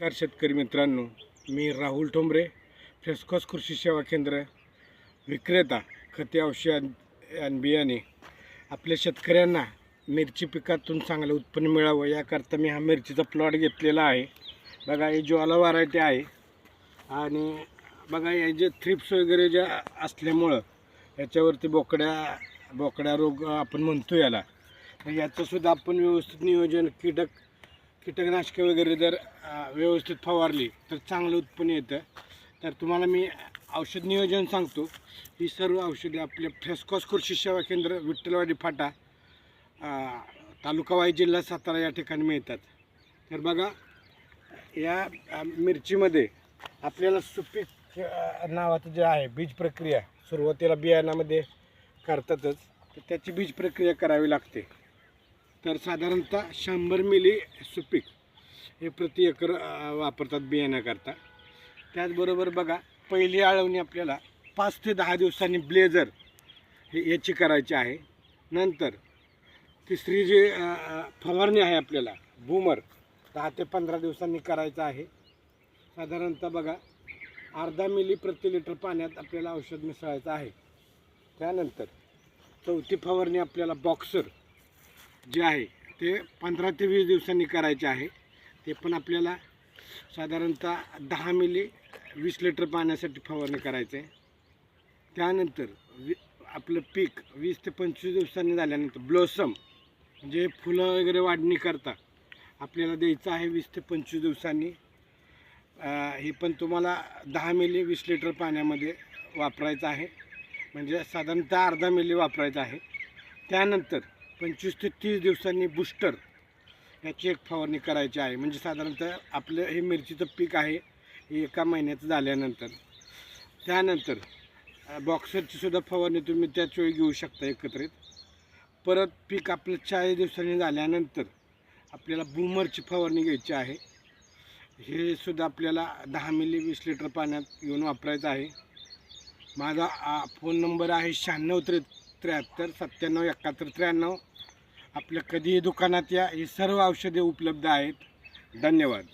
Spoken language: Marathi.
नमस्कार शेतकरी मित्रांनो, मी राहुल ठोंबरे, फ्रेस्कॉस कृषी सेवा केंद्र विक्रेता, खते, औषध आणि बियाणे. आपल्या शेतकऱ्यांना मिरची पिकातून चांगलं उत्पन्न मिळावं याकरता मी हा मिरचीचा प्लॉट घेतलेला आहे. बघा, ही ज्वाला व्हरायटी आहे आणि बघा हे जे थ्रिप्स वगैरे ज्या असल्यामुळं याच्यावरती बोकड्या रोग आपण म्हणतो याला. तर याचंसुद्धा आपण व्यवस्थित नियोजन, कीटकनाशके वगैरे जर व्यवस्थित फवारली तर चांगलं उत्पन्न येतं. तर तुम्हाला मी औषध नियोजन सांगतो. ही सर्व औषधे आपल्या फ्रेस्कॉस कृषी सेवा केंद्र, विठ्ठलवाडी फाटा, तालुका वाई, जिल्हा सातारा या ठिकाणी मिळतात. तर बघा, या मिरचीमध्ये आपल्याला सुपीक नावाचं जे आहे बीज प्रक्रिया सुरुवातीला बियाणामध्ये करतातच, तर त्याची बीज प्रक्रिया करावी लागते. तर साधारणतः 100 मिली सुपीक हे प्रति एकर वापरतात बियाण्याकरता. त्याचबरोबर बघा, पहिली आळवणी आपल्याला 5 ते 10 दिवसांनी ब्लेझर याची करायची आहे. नंतर तिसरी जी फवारणी आहे आपल्याला बूमर 10 ते 15 दिवसांनी करायचं आहे. साधारणतः बघा, अर्धा मिली प्रति लिटर पाण्यात आपल्याला औषध मिसळायचं आहे. त्यानंतर चौथी फवारणी आपल्याला बॉक्सर जे आहे ते 15 ते 20 दिवसांनी करायचे आहे. ते पण आपल्याला साधारणतः 10 मिली 20 लिटर पाण्यासाठी फवारणी करायचं आहे. त्यानंतर आपलं पीक 20 ते 25 दिवसांनी झाल्यानंतर ब्लॉसम म्हणजे फुलं वगैरे वाढणी करता आपल्याला द्यायचं आहे 20 ते 25 दिवसांनी. हे पण तुम्हाला 10 मिली 20 लिटर पाण्यामध्ये वापरायचं आहे, म्हणजे साधारणतः अर्धा मिली वापरायचं आहे. त्यानंतर 25 ते 30 दिवसांनी बूस्टर याची एक फवारणी करायची आहे. म्हणजे साधारणतः आपलं हे मिरचीचं पीक आहे हे 1 महिन्याचं झाल्यानंतर. त्यानंतर बॉक्सरची सुद्धा फवारणी तुम्ही त्याच वेळी घेऊ शकता एकत्रित. परत पीक आपलं 40 दिवसांनी झाल्यानंतर आपल्याला बूमरची फवारणी घ्यायची आहे. हे सुद्धा आपल्याला 10 मिली 20 लिटर पाण्यात घेऊन वापरायचं आहे. माझा फोन नंबर आहे 96 73 97 71 93. आपल्या कधीही दुकानात या, ही सर्व औषधे उपलब्ध आहेत. धन्यवाद.